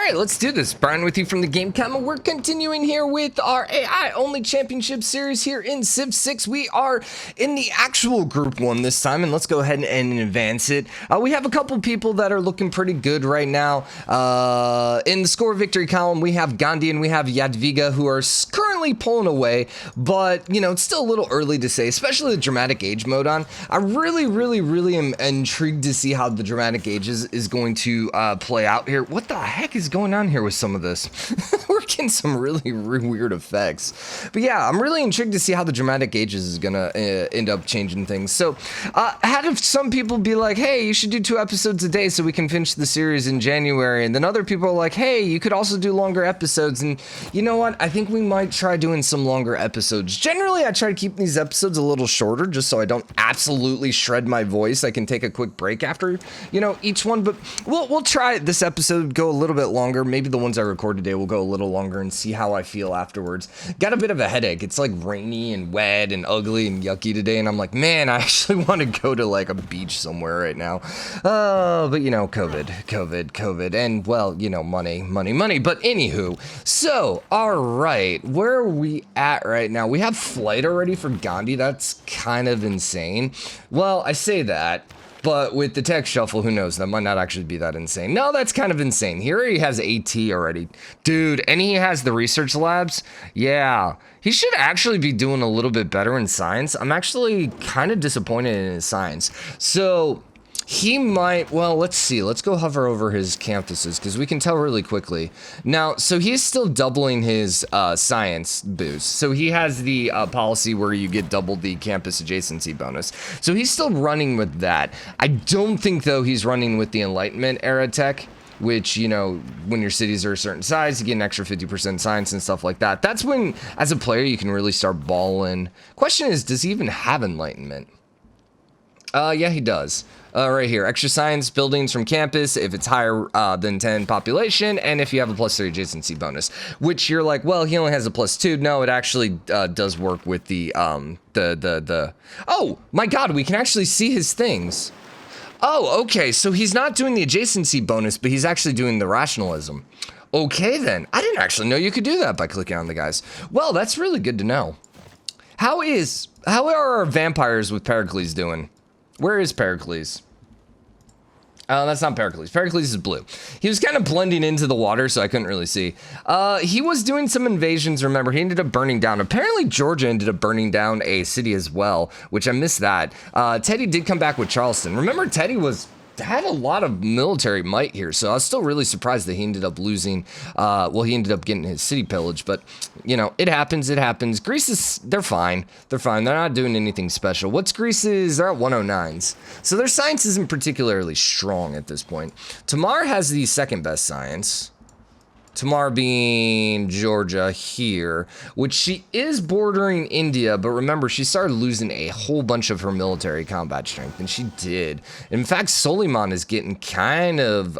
right, let's do this. Brian with you from TheGameCommon. We're continuing here with our AI-only championship series here in Civ 6. We are in the actual Group 1 this time, and let's go ahead and advance it. We have a couple people that are looking pretty good right now. In the score victory column, we have Gandhi and we have Jadwiga, who are currently pulling away, but, you know, it's still a little early to say, especially the dramatic age mode on. I really am intrigued to see how the dramatic age is going to play out here. What the heck is going on here with some of this? We're getting some really weird effects. But yeah, I'm really intrigued to see how the dramatic ages is gonna end up changing things. So I had some people be like, hey, you should do 2 episodes a day so we can finish the series in January. And then other people are like, hey, you could also do longer episodes. And you know what? I think we might try doing some longer episodes. Generally, I try to keep these episodes a little shorter just so I don't absolutely shred my voice. I can take a quick break after, you know, each one. But we'll try this episode go a little bit longer. Maybe the ones I record today will go a little longer and see how I feel afterwards. Got a bit of a headache. It's like rainy and wet and ugly and yucky today, and I'm like, man, I actually want to go to like a beach somewhere right now. But you know, COVID, and well, you know, money. But anywho, so all right, where are we at right now? We have flight already for Gandhi. That's kind of insane. Well, I say that, but with the tech shuffle, who knows? That might not actually be that insane. No, that's kind of insane. Here he has AT already. Dude, and he has the research labs. Yeah, he should actually be doing a little bit better in science. I'm actually kind of disappointed in his science. So he might, well, let's see. Let's go hover over his campuses because we can tell really quickly. Now, so he's still doubling his science boost. So he has the policy where you get double the campus adjacency bonus. So he's still running with that. I don't think, though, he's running with the Enlightenment era tech, which, you know, when your cities are a certain size, you get an extra 50% science and stuff like that. That's when, as a player, you can really start balling. Question is, does he even have Enlightenment? Yeah, he does. Right here, extra science buildings from campus if it's higher than 10 population, and if you have a +3 adjacency bonus, which you're like, well, he only has a +2. No, it actually does work with the oh my God, we can actually see his things. Oh, okay, so he's not doing the adjacency bonus, but he's actually doing the rationalism. Okay, then. I didn't actually know you could do that by clicking on the guys. Well, that's really good to know. How are our vampires with Pericles doing? Where is Pericles? That's not Pericles. Pericles is blue. He was kind of blending into the water, so I couldn't really see. He was doing some invasions, remember. He ended up burning down. Apparently, Georgia ended up burning down a city as well, which I missed that. Teddy did come back with Charleston. Remember, Teddy had a lot of military might here, so I was still really surprised that he ended up losing. Well, he ended up getting his city pillaged, but, you know, it happens. Greece they're fine. They're not doing anything special. What's Greece's? They're at 109s. So their science isn't particularly strong at this point. Tamar has the second best science. Tamar being Georgia here, which she is bordering India, but remember, she started losing a whole bunch of her military combat strength, and she did. In fact, Soliman is getting kind of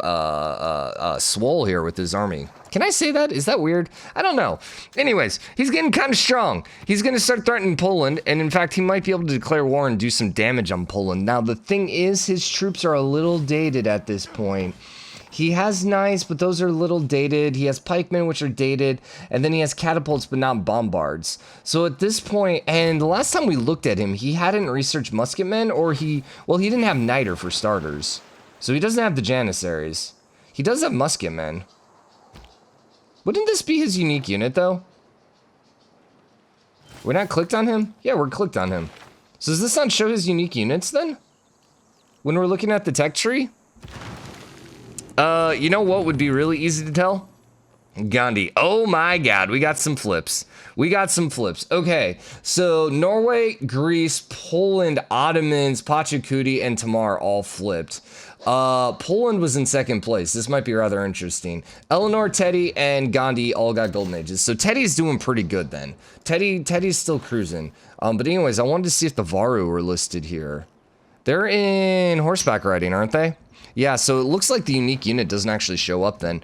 swole here with his army. Can I say that? Is that weird? I don't know. Anyways, he's getting kind of strong. He's going to start threatening Poland, and in fact, he might be able to declare war and do some damage on Poland. Now, the thing is, his troops are a little dated at this point. He has knights, but those are a little dated. He has pikemen, which are dated. And then he has catapults, but not bombards. So at this point, and the last time we looked at him, he hadn't researched musketmen, or he didn't have niter for starters. So he doesn't have the janissaries. He does have musketmen. Wouldn't this be his unique unit, though? We're not clicked on him? Yeah, we're clicked on him. So does this not show his unique units, then? When we're looking at the tech tree? You know what would be really easy to tell? Gandhi. Oh my God, we got some flips. Okay, so Norway, Greece, Poland, Ottomans, Pachacuti, and Tamar all flipped. Poland was in second place. This might be rather interesting. Eleanor, Teddy, and Gandhi all got golden ages. So Teddy's doing pretty good then. Teddy's still cruising. But anyways, I wanted to see if the Varu were listed here. They're in horseback riding, aren't they? Yeah, so it looks like the unique unit doesn't actually show up then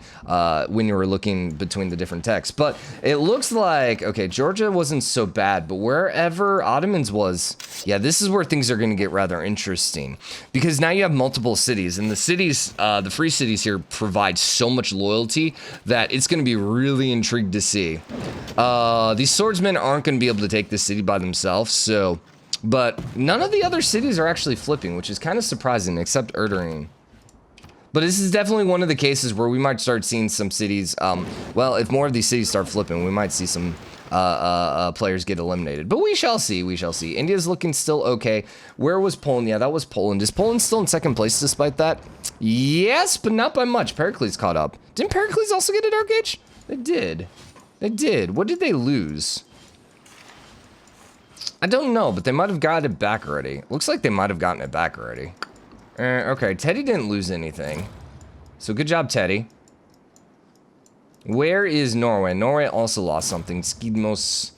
when you were looking between the different texts. But it looks like, okay, Georgia wasn't so bad, but wherever Ottomans was, yeah, this is where things are going to get rather interesting. Because now you have multiple cities, and the cities, the free cities here provide so much loyalty that it's going to be really intrigued to see. These swordsmen aren't going to be able to take this city by themselves, so... But none of the other cities are actually flipping, which is kind of surprising, except Erderin. But this is definitely one of the cases where we might start seeing some cities, well, if more of these cities start flipping, we might see some players get eliminated. But we shall see, we shall see. India's looking still okay. Where was Poland? Yeah, that was Poland. Is Poland still in second place despite that? Yes, but not by much. Pericles caught up. Didn't Pericles also get a Dark Age? They did. They did. What did they lose? I don't know, but they might have got it back already. Looks like they might have gotten it back already. Okay, Teddy didn't lose anything. So good job, Teddy. Where is Norway? Norway also lost something. Skidsmo?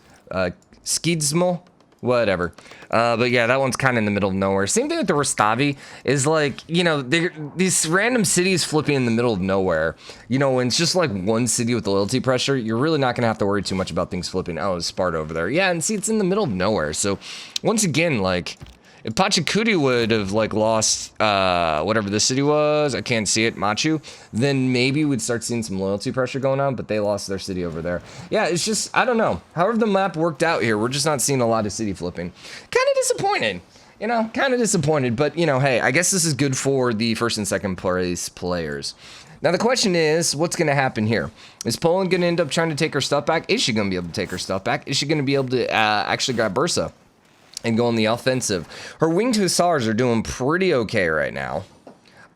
Whatever. But yeah, that one's kind of in the middle of nowhere. Same thing with the Rostavi is like, you know, these random cities flipping in the middle of nowhere. You know, when it's just like one city with loyalty pressure, you're really not going to have to worry too much about things flipping. Oh, it's Sparta over there. Yeah, and see, it's in the middle of nowhere. So once again, like... If Pachacudi would have, like, lost, whatever this city was, I can't see it, Machu, then maybe we'd start seeing some loyalty pressure going on, but they lost their city over there. Yeah, it's just, I don't know. However the map worked out here, we're just not seeing a lot of city flipping. Kind of disappointed, you know, kind of disappointed, but, you know, hey, I guess this is good for the first and second place players. Now, the question is, what's going to happen here? Is Poland going to end up trying to take her stuff back? Is she going to be able to take her stuff back? Is she going to be able to actually grab Bursa and go on the offensive? Her winged hussars are doing pretty okay right now.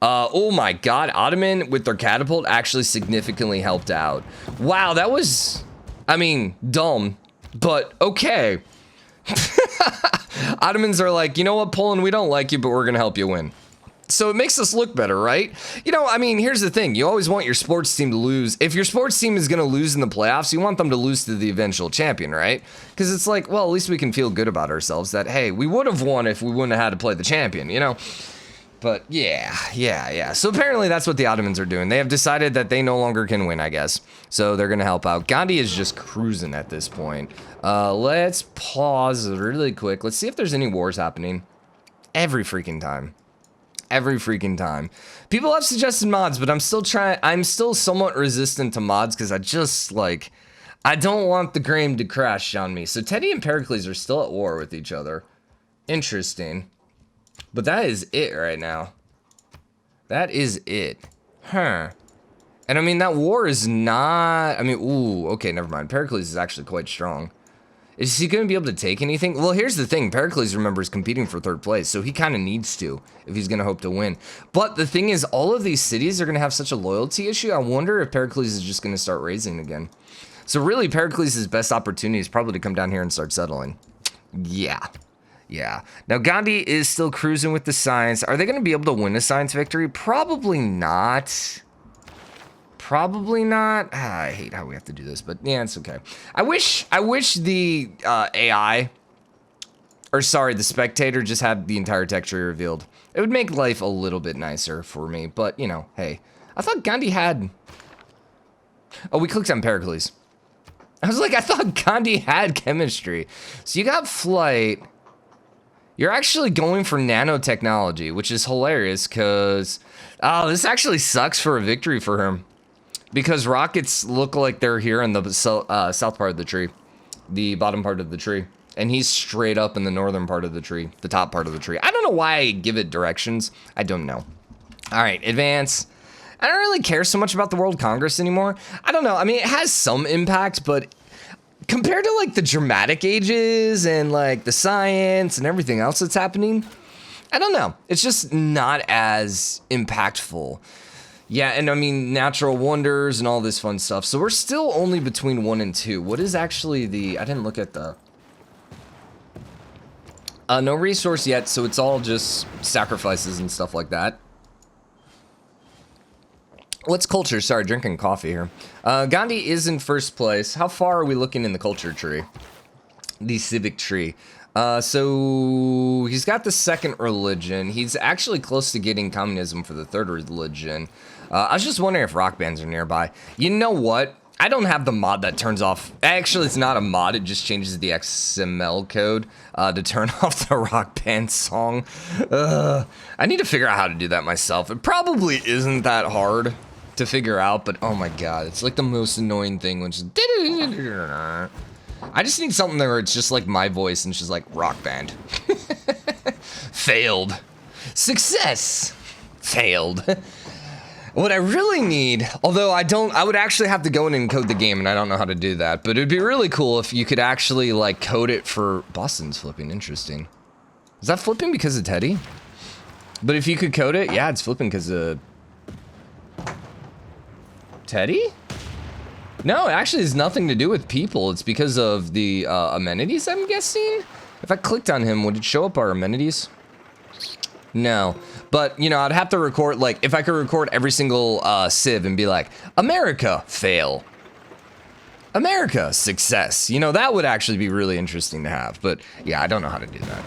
Oh my god, Ottoman with their catapult actually significantly helped out. Wow, that was, I mean, dumb, but okay. Ottomans are like, you know what, Poland, we don't like you, but we're gonna help you win. So it makes us look better, right? You know, I mean, here's the thing. You always want your sports team to lose. If your sports team is going to lose in the playoffs, you want them to lose to the eventual champion, right? Because it's like, well, at least we can feel good about ourselves that, hey, we would have won if we wouldn't have had to play the champion, you know? But yeah. So apparently that's what the Ottomans are doing. They have decided that they no longer can win, I guess. So they're going to help out. Gandhi is just cruising at this point. Let's pause really quick. Let's see if there's any wars happening. Every freaking time. People have suggested mods, but I'm still somewhat resistant to mods because I don't want the game to crash on me. So Teddy and Pericles are still at war with each other. Interesting. But that is it right now. That is it. Huh. And I mean, that war is not, I mean, ooh, okay, never mind. Pericles is actually quite strong. Is he going to be able to take anything? Well, here's the thing. Pericles, remember, is competing for third place, so he kind of needs to if he's going to hope to win. But the thing is, all of these cities are going to have such a loyalty issue. I wonder if Pericles is just going to start raising again. So really, Pericles' best opportunity is probably to come down here and start settling. Yeah. Now, Gandhi is still cruising with the science. Are they going to be able to win a science victory? Probably not. I hate how we have to do this, but yeah, it's okay. I wish the AI, or sorry, the spectator just had the entire texture revealed. It would make life a little bit nicer for me, but you know, hey. I thought Gandhi had... Oh, we clicked on Pericles. I was like, I thought Gandhi had chemistry. So you got flight. You're actually going for nanotechnology, which is hilarious because... Oh, this actually sucks for a victory for him. Because rockets look like they're here in the south part of the tree. The bottom part of the tree. And he's straight up in the northern part of the tree. The top part of the tree. I don't know why I give it directions. I don't know. Alright, advance. I don't really care so much about the World Congress anymore. I don't know. I mean, it has some impact, but... Compared to, like, the dramatic ages and, like, the science and everything else that's happening... I don't know. It's just not as impactful. Yeah, and I mean, natural wonders and all this fun stuff. So we're still only between 1 and 2. What is actually the... I didn't look at the... no resource yet, so it's all just sacrifices and stuff like that. What's culture? Sorry, drinking coffee here. Gandhi is in first place. How far are we looking in the culture tree? The civic tree. So he's got the second religion. He's actually close to getting communism for the third religion. I was just wondering if rock bands are nearby. You know what? I don't have the mod that turns off. Actually, it's not a mod. It just changes the XML code to turn off the rock band song. I need to figure out how to do that myself. It probably isn't that hard to figure out, but oh my god, it's like the most annoying thing, which is I just need something where it's just like my voice and it's just like rock band. Failed. Success. Failed. What I really need, although I would actually have to go in and code the game, and I don't know how to do that, but it'd be really cool if you could actually like code it for Boston's flipping. Interesting. Is that flipping because of Teddy? But if you could code it, yeah, it's flipping because of Teddy? No, it actually has nothing to do with people. It's because of the amenities, I'm guessing. If I clicked on him, would it show up our amenities? No, but you know, I'd have to record, like, if I could record every single civ and be like, America, fail. America, success. You know, that would actually be really interesting to have, but yeah, I don't know how to do that.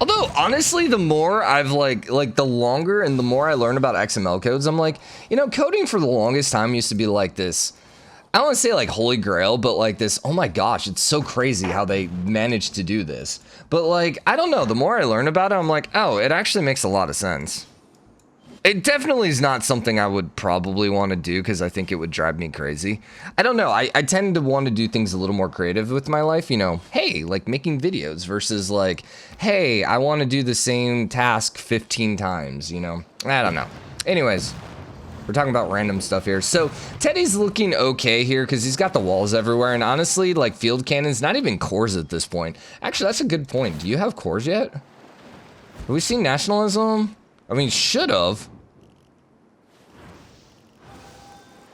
Although, honestly, the more I've like the longer and the more I learn about XML codes, I'm like, you know, coding for the longest time used to be like this, I don't want to say like holy grail, but like this, oh my gosh, it's so crazy how they managed to do this. But like, I don't know, the more I learn about it, I'm like, oh, it actually makes a lot of sense. It definitely is not something I would probably want to do because I think it would drive me crazy. I don't know, I tend to want to do things a little more creative with my life, you know, hey, like making videos versus like, hey, I want to do the same task 15 times, you know? I don't know. Anyways. We're talking about random stuff here. So Teddy's looking okay here because he's got the walls everywhere. And honestly, like field cannons, not even cores at this point. Actually, that's a good point. Do you have cores yet? Have we seen nationalism? I mean, should have.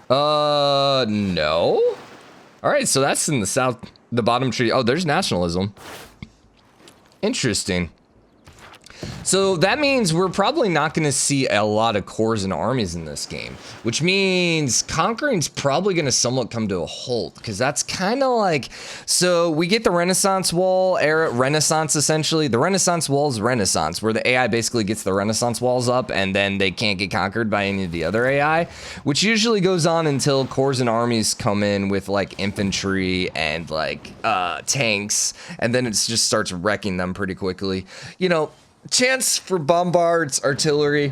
No. All right, so that's in the south, the bottom tree. Oh, there's nationalism. Interesting. So that means we're probably not going to see a lot of cores and armies in this game, which means conquering's probably going to somewhat come to a halt because that's kind of like, so we get the Renaissance wall era, Renaissance essentially. The Renaissance wall is Renaissance, where the AI basically gets the Renaissance walls up and then they can't get conquered by any of the other AI, which usually goes on until cores and armies come in with like infantry and like tanks, and then it just starts wrecking them pretty quickly. You know, chance for bombards, artillery,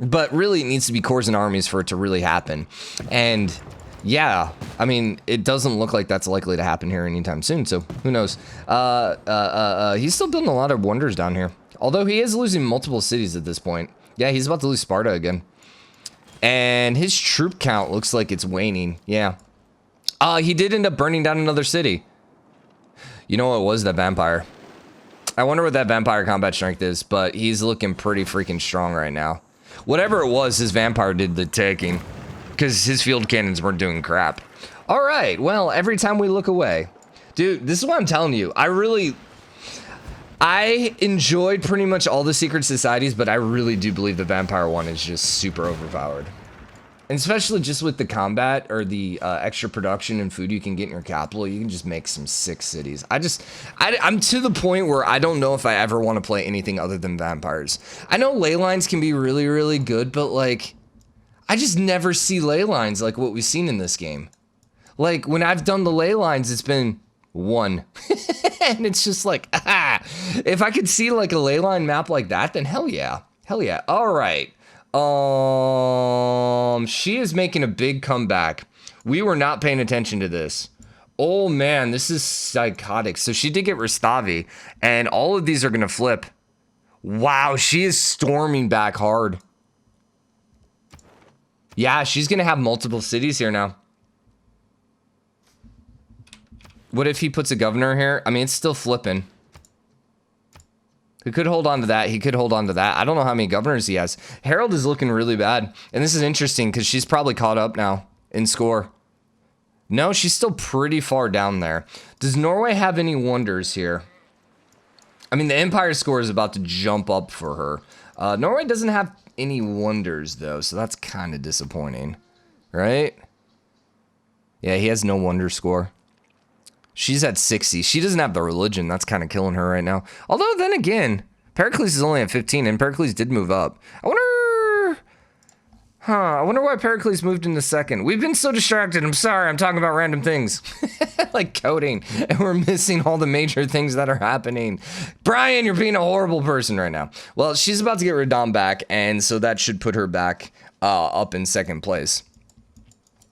but really it needs to be cores and armies for it to really happen. And yeah, I mean, it doesn't look like that's likely to happen here anytime soon, so who knows. He's still building a lot of wonders down here, although he is losing multiple cities at this point. Yeah, he's about to lose Sparta again, and his troop count looks like it's waning. Yeah, he did end up burning down another city. You know what it was? That vampire. I wonder what that vampire combat strength is, but he's looking pretty freaking strong right now. Whatever it was, his vampire did the taking, because his field cannons weren't doing crap. All right, well, every time we look away. Dude, this is what I'm telling you. I enjoyed pretty much all the secret societies, but I really do believe the vampire one is just super overpowered. And especially just with the combat or the extra production and food you can get in your capital, you can just make some sick cities. I'm to the point where I don't know if I ever want to play anything other than vampires. I know ley lines can be really, really good, but like, I just never see ley lines like what we've seen in this game. Like, when I've done the ley lines, it's been one. And it's just like, ah. If I could see like a ley line map like that, then hell yeah. Hell yeah. All right. She is making a big comeback. We were not paying attention to this. Oh man, this is psychotic. So she did get Rustavi, and all of these are gonna flip. Wow, she is storming back hard. Yeah, she's gonna have multiple cities here now. What if he puts a governor here? I mean, it's still flipping. He could hold on to that. He could hold on to that. I don't know how many governors he has. Harold is looking really bad. And this is interesting because she's probably caught up now in score. No, she's still pretty far down there. Does Norway have any wonders here? I mean, the Empire score is about to jump up for her. Norway doesn't have any wonders, though, so that's kind of disappointing. Right? Yeah, he has no wonder score. She's at 60. She doesn't have the religion. That's kind of killing her right now. Although, then again, Pericles is only at 15, and Pericles did move up. I wonder why Pericles moved into second. We've been so distracted. I'm sorry. I'm talking about random things. Like coding. And we're missing all the major things that are happening. Brian, you're being a horrible person right now. Well, she's about to get Radon back, and so that should put her back up in second place.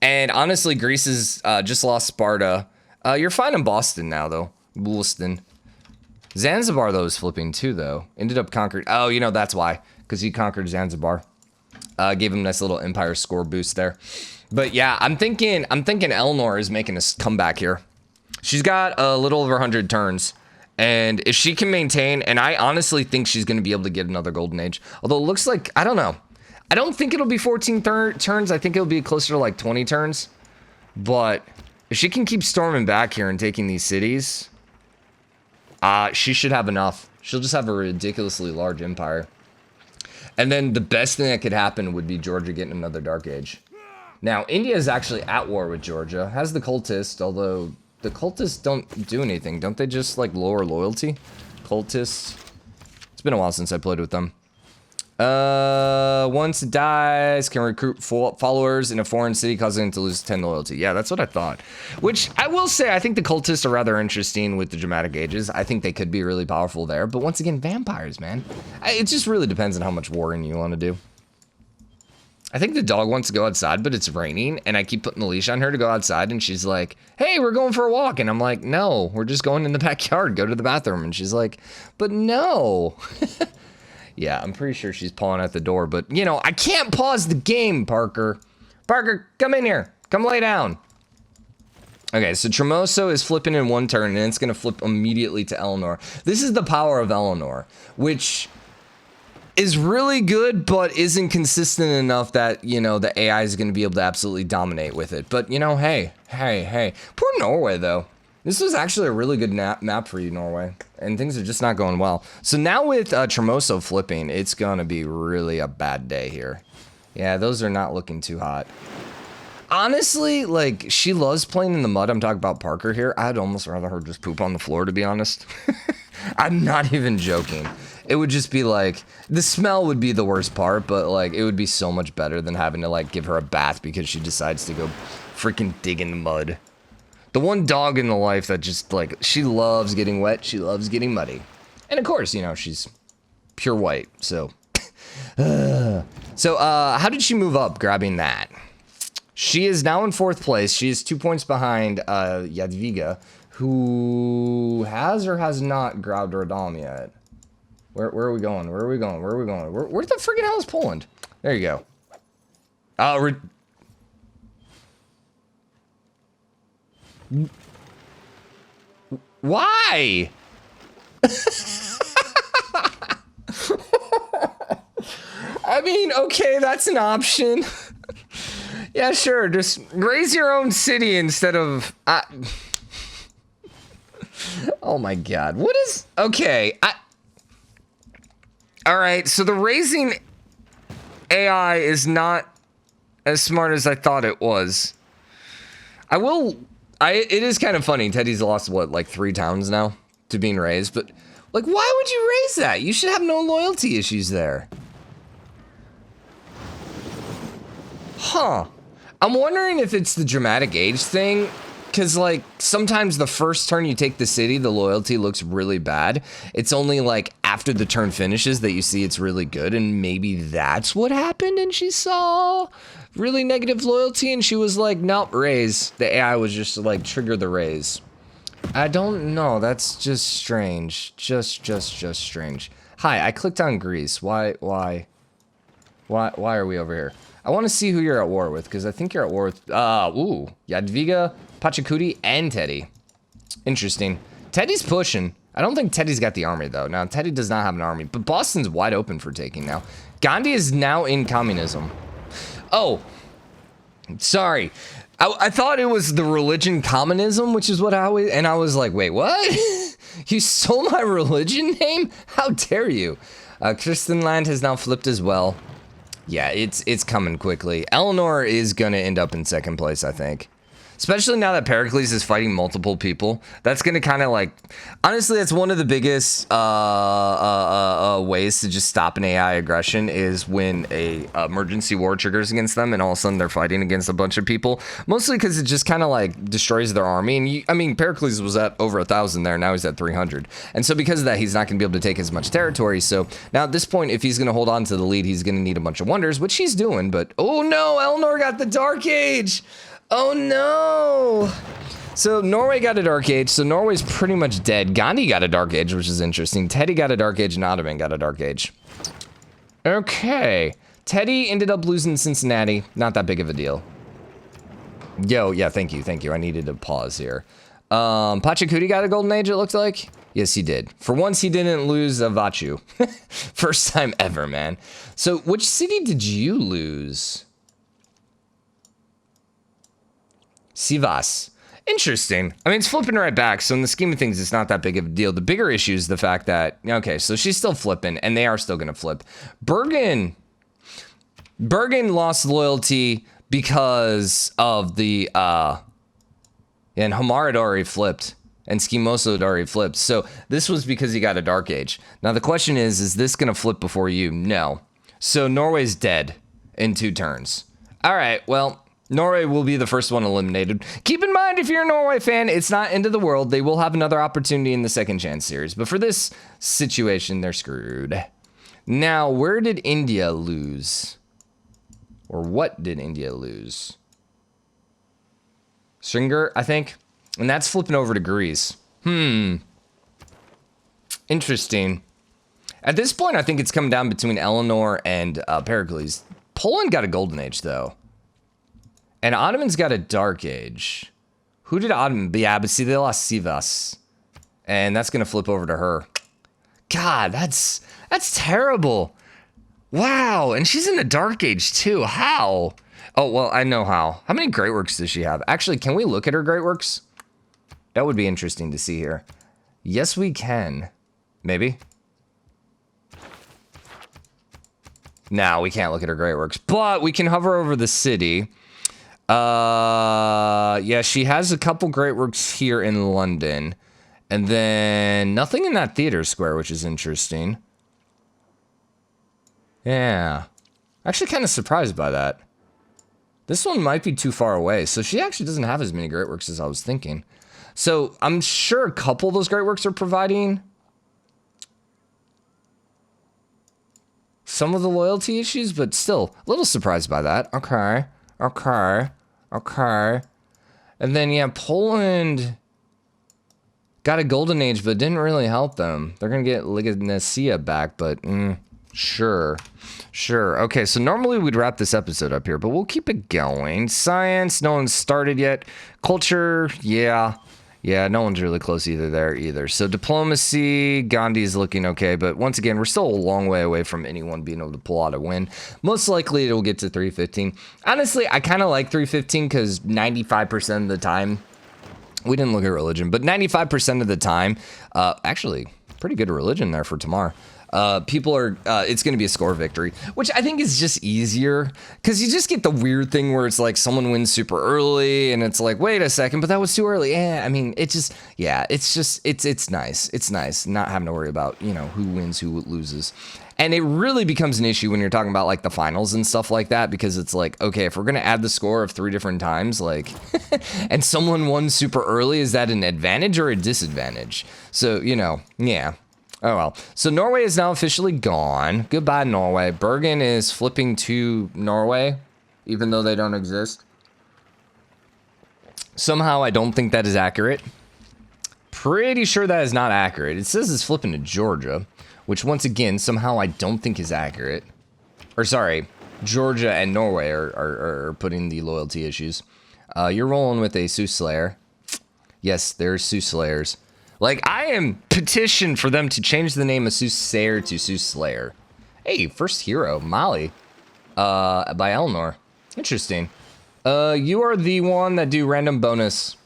And honestly, Greece has just lost Sparta. You're fine in Boston now, though. Boston. Zanzibar, though, is flipping too, though. Ended up conquered. Oh, you know, that's why. Because he conquered Zanzibar. Gave him a nice little empire score boost there. But yeah, I'm thinking Eleanor is making a comeback here. She's got a little over 100 turns. And if she can maintain, and I honestly think she's going to be able to get another golden age. Although it looks like, I don't know. I don't think it'll be 14 turns. I think it'll be closer to like 20 turns. But if she can keep storming back here and taking these cities, she should have enough. She'll just have a ridiculously large empire. And then the best thing that could happen would be Georgia getting another Dark Age. Now, India is actually at war with Georgia. Has the cultists, although the cultists don't do anything. Don't they just, like, lower loyalty? Cultists. It's been a while since I played with them. Once it dies, can recruit followers in a foreign city, causing it to lose 10 loyalty. Yeah, that's what I thought. Which, I will say, I think the cultists are rather interesting with the dramatic ages. I think they could be really powerful there. But once again, vampires, man. It just really depends on how much warring you want to do. I think the dog wants to go outside, but it's raining, and I keep putting the leash on her to go outside, and she's like, hey, we're going for a walk. And I'm like, no, we're just going in the backyard. Go to the bathroom. And she's like, but no. Yeah, I'm pretty sure she's pawing at the door, but, you know, I can't pause the game, Parker. Parker, come in here. Come lay down. Okay, so Tremoso is flipping in one turn, and it's going to flip immediately to Eleanor. This is the power of Eleanor, which is really good, but isn't consistent enough that, you know, the AI is going to be able to absolutely dominate with it. But, you know, hey. Poor Norway, though. This was actually a really good map for you, Norway, and things are just not going well. So now with Tremoso flipping, it's going to be really a bad day here. Yeah, those are not looking too hot. Honestly, like, she loves playing in the mud. I'm talking about Parker here. I'd almost rather her just poop on the floor, to be honest. I'm not even joking. It would just be like, the smell would be the worst part, but, like, it would be so much better than having to, like, give her a bath because she decides to go freaking dig in the mud. The one dog in the life that just, like, she loves getting wet, she loves getting muddy. And of course, you know, she's pure white, so. How did she move up grabbing that? She is now in 4th place. She is 2 points behind Jadwiga, who has or has not grabbed Radom yet. Where are we going? Where the friggin' hell is Poland? There you go. Why? I mean, okay, that's an option. Yeah, sure, just raise your own city instead of... Oh my god, what is... Okay, Alright, so the raising AI is not as smart as I thought it was. It is kind of funny. Teddy's lost, what, like 3 towns now to being raised, but, like, why would you raise that? You should have no loyalty issues there. Huh. I'm wondering if it's the dramatic age thing, because, like, sometimes the first turn you take the city, the loyalty looks really bad. It's only, like, after the turn finishes that you see it's really good, and maybe that's what happened, and she saw really negative loyalty, and she was like, nope, raise. The AI was just, like, trigger the raise. I don't know. That's just strange. Just strange. Hi, I clicked on Greece. Why are we over here? I want to see who you're at war with, because I think you're at war with, Jadwiga, Pachacuti, and Teddy. Interesting. Teddy's pushing. I don't think Teddy's got the army, though. Now, Teddy does not have an army, but Boston's wide open for taking now. Gandhi is now in communism. Oh, sorry. I thought it was the religion communism, which is what I was like, wait, what? You stole my religion name? How dare you? Kristenland has now flipped as well. Yeah, it's coming quickly. Eleanor is gonna end up in 2nd place, I think. Especially now that Pericles is fighting multiple people. That's going to kind of like, honestly, that's one of the biggest ways to just stop an AI aggression is when a emergency war triggers against them and all of a sudden they're fighting against a bunch of people. Mostly because it just kind of like destroys their army. And I mean, Pericles was at over 1,000 there. Now he's at 300. And so because of that, he's not going to be able to take as much territory. So now at this point, if he's going to hold on to the lead, he's going to need a bunch of wonders, which he's doing. But oh no, Eleanor got the Dark Age. Oh no! So Norway got a Dark Age, so Norway's pretty much dead. Gandhi got a Dark Age, which is interesting. Teddy got a Dark Age, and Ottoman got a Dark Age. Okay. Teddy ended up losing Cincinnati. Not that big of a deal. Yo, yeah, thank you. I needed to pause here. Pachacuti got a Golden Age, it looks like. Yes, he did. For once, he didn't lose a Vachu. First time ever, man. So which city did you lose? Sivas. Interesting. I mean, it's flipping right back, so in the scheme of things, it's not that big of a deal. The bigger issue is the fact that, okay, so she's still flipping, and they are still going to flip. Bergen lost loyalty because of the, and Hamar had already flipped, and Schimoso had already flipped. So this was because he got a Dark Age. Now, the question is this going to flip before you? No. So Norway's dead in 2 turns. All right, well, Norway will be the first one eliminated. Keep in mind, if you're a Norway fan, it's not end of the world. They will have another opportunity in the second chance series. But for this situation, they're screwed. Now, where did India lose? Or what did India lose? Stringer, I think. And that's flipping over to Greece. Interesting. At this point, I think it's come down between Eleanor and Pericles. Poland got a Golden Age, though. And Ottoman's got a Dark Age. Who did Ottoman? Yeah, but see, they lost Sivas. And that's going to flip over to her. God, that's terrible. Wow, and she's in the Dark Age, too. How? Oh, well, I know how. How many Great Works does she have? Actually, can we look at her Great Works? That would be interesting to see here. Yes, we can. Maybe. No, we can't look at her Great Works. But we can hover over the city. Yeah, she has a couple Great Works here in London. And then nothing in that theater square, which is interesting. Yeah. Actually kind of surprised by that. This one might be too far away. So she actually doesn't have as many Great Works as I was thinking. So I'm sure a couple of those Great Works are providing some of the loyalty issues, but still a little surprised by that. Okay. And then, yeah, Poland got a Golden Age, but didn't really help them. They're going to get Liganesia back, but sure. Okay, so normally we'd wrap this episode up here, but we'll keep it going. Science, no one's started yet. Culture, yeah, no one's really close either. So diplomacy, Gandhi's looking okay, but once again, we're still a long way away from anyone being able to pull out a win. Most likely it'll get to 315. Honestly, I kind of like 315 because 95% of the time, we didn't look at religion, but 95% of the time, actually, pretty good religion there for Tamar. People are, it's going to be a score victory, which I think is just easier because you just get the weird thing where it's like someone wins super early and it's like, wait a second, but that was too early. I mean, it just, yeah, it's nice. It's nice not having to worry about, who wins, who loses. And it really becomes an issue when you're talking about like the finals and stuff like that, because it's like, okay, if we're going to add the score of 3 different times, like, and someone won super early, is that an advantage or a disadvantage? So, yeah. Oh, well. So Norway is now officially gone. Goodbye, Norway. Bergen is flipping to Norway, even though they don't exist. Somehow, I don't think that is accurate. Pretty sure that is not accurate. It says it's flipping to Georgia, which, once again, somehow I don't think is accurate. Or, sorry, Georgia and Norway are putting the loyalty issues. You're rolling with a Soothsayer. Yes, there's Soothsayers. Like, I am petitioned for them to change the name of Soothsayer to Soothslayer. Hey, first hero, Mali, by Eleanor. Interesting. You are the one that do random bonus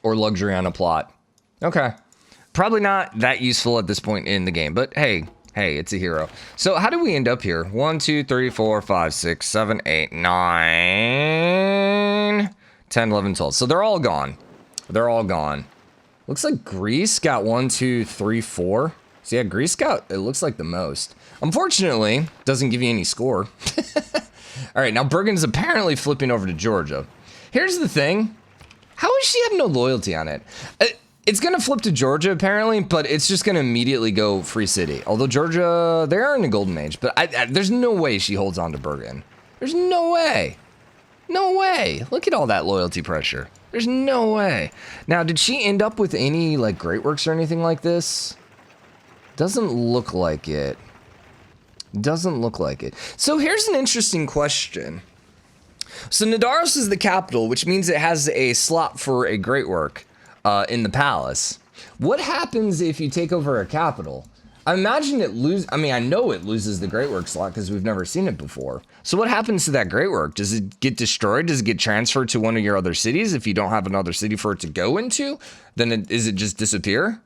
or luxury on a plot. Okay. Probably not that useful at this point in the game, but hey, it's a hero. So how do we end up here? 1, 2, 3, 4, 5, 6, 7, 8, 9, 10, 11, 12. So they're all gone. They're all gone. Looks like Greece got 1, 2, 3, 4. So yeah, Greece got, it looks like the most. Unfortunately, doesn't give you any score. All right, now Bergen's apparently flipping over to Georgia. Here's the thing. How does she have no loyalty on it? It's going to flip to Georgia, apparently, but it's just going to immediately go free city. Although Georgia, they are in the golden age, but there's no way she holds on to Bergen. There's no way. No way. Look at all that loyalty pressure. There's no way. Now, did she end up with any, like, Great Works or anything like this? Doesn't look like it. Doesn't look like it. So here's an interesting question. So Nidaros is the capital, which means it has a slot for a Great Work in the palace. What happens if you take over a capital? I imagine it I know it loses the Great Work slot because we've never seen it before. So what happens to that Great Work? Does it get destroyed? Does it get transferred to one of your other cities? If you don't have another city for it to go into, then does it just disappear?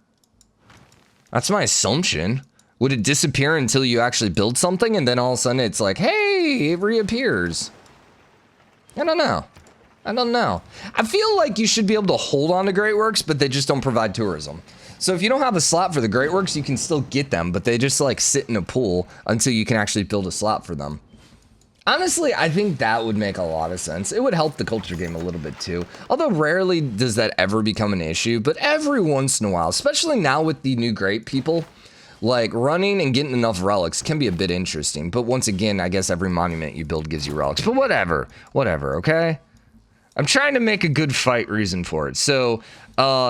That's my assumption. Would it disappear until you actually build something and then all of a sudden it's like, hey, it reappears? I don't know. I don't know. I feel like you should be able to hold on to Great Works, but they just don't provide tourism. So if you don't have a slot for the Great Works, you can still get them, but they just like sit in a pool until you can actually build a slot for them. Honestly, I think that would make a lot of sense. It would help the culture game a little bit too. Although rarely does that ever become an issue, but every once in a while, especially now with the new great people, like running and getting enough relics can be a bit interesting. But once again, I guess every monument you build gives you relics, but whatever, okay? I'm trying to make a good fight reason for it. So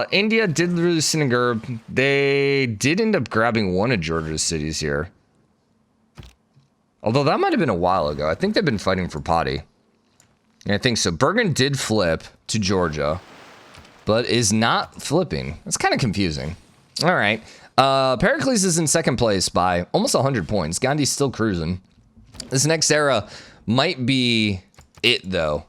India did lose Sinagur. They did end up grabbing one of Georgia's cities here. Although that might have been a while ago. I think they've been fighting for Patti. Yeah, I think so. Bergen did flip to Georgia, but is not flipping. That's kind of confusing. All right. Pericles is in second place by almost 100 points. Gandhi's still cruising. This next era might be it, though.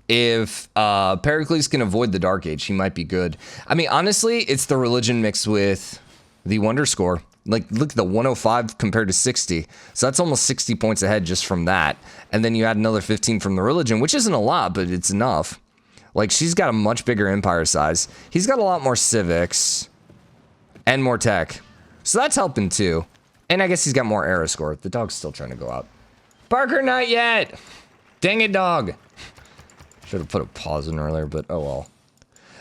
If Pericles can avoid the Dark Age, he might be good. I mean, honestly, it's the religion mixed with the wonder score. Like, look at the 105 compared to 60. So that's almost 60 points ahead just from that. And then you add another 15 from the religion, which isn't a lot, but it's enough. Like, she's got a much bigger empire size. He's got a lot more civics and more tech. So that's helping too. And I guess he's got more era score. The dog's still trying to go out. Parker, not yet. Dang it, dog. Should have put a pause in earlier, but oh well.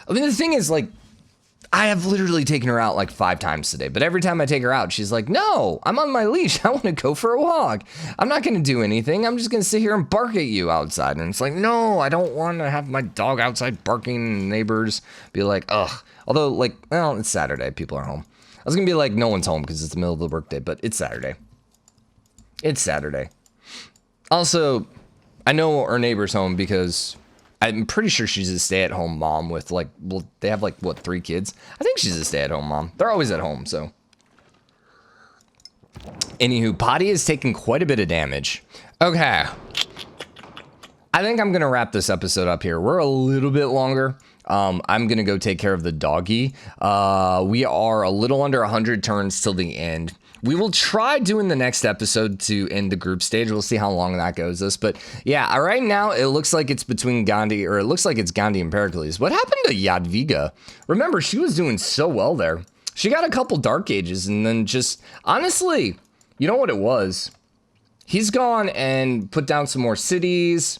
I mean, the thing is, like, I have literally taken her out like 5 times today, but every time I take her out, she's like, no, I'm on my leash. I want to go for a walk. I'm not going to do anything. I'm just going to sit here and bark at you outside. And it's like, no, I don't want to have my dog outside barking and neighbors be like, ugh. Although, like, well, it's Saturday. People are home. I was going to be like, no one's home because it's the middle of the workday, but it's Saturday. It's Saturday. Also, I know our neighbor's home because I'm pretty sure she's a stay-at-home mom with, like, well, they have, like, what, 3 kids? I think she's a stay-at-home mom. They're always at home, so. Anywho, Patti is taking quite a bit of damage. Okay. I think I'm going to wrap this episode up here. We're a little bit longer. I'm going to go take care of the doggy. We are a little under 100 turns till the end. We will try doing the next episode to end the group stage. We'll see how long that goes us. But yeah, right now it looks like it's between Gandhi, or it looks like it's Gandhi and Pericles. What happened to Jadwiga? Remember, she was doing so well there. She got a couple Dark Ages and then just, honestly, you know what it was? He's gone and put down some more cities,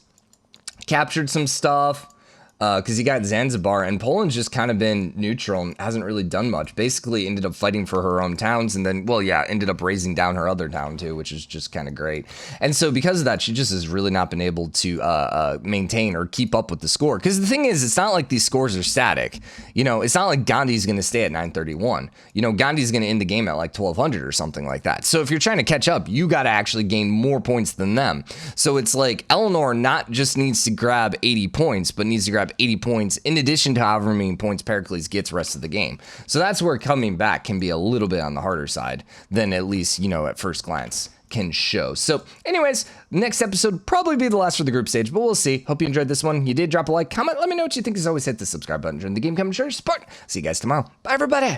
captured some stuff. Because he got Zanzibar, and Poland's just kind of been neutral and hasn't really done much. Basically ended up fighting for her own towns, and then, well, yeah, ended up raising down her other town too, which is just kind of great. And so because of that, she just has really not been able to maintain or keep up with the score. Because the thing is, it's not like these scores are static. You know, it's not like Gandhi's going to stay at 931. You know, Gandhi's going to end the game at like 1200 or something like that. So if you're trying to catch up, you got to actually gain more points than them. So it's like Eleanor not just needs to grab 80 points, but needs to grab 80 points in addition to however many points Pericles gets rest of the game. So that's where coming back can be a little bit on the harder side than at least, you know, at first glance can show. So anyways, next episode probably be the last for the group stage, but we'll see. Hope you enjoyed this one. You did, drop a like, comment, let me know what you think. As always, hit the subscribe button, join the game, comment, share, support. See you guys tomorrow. Bye everybody.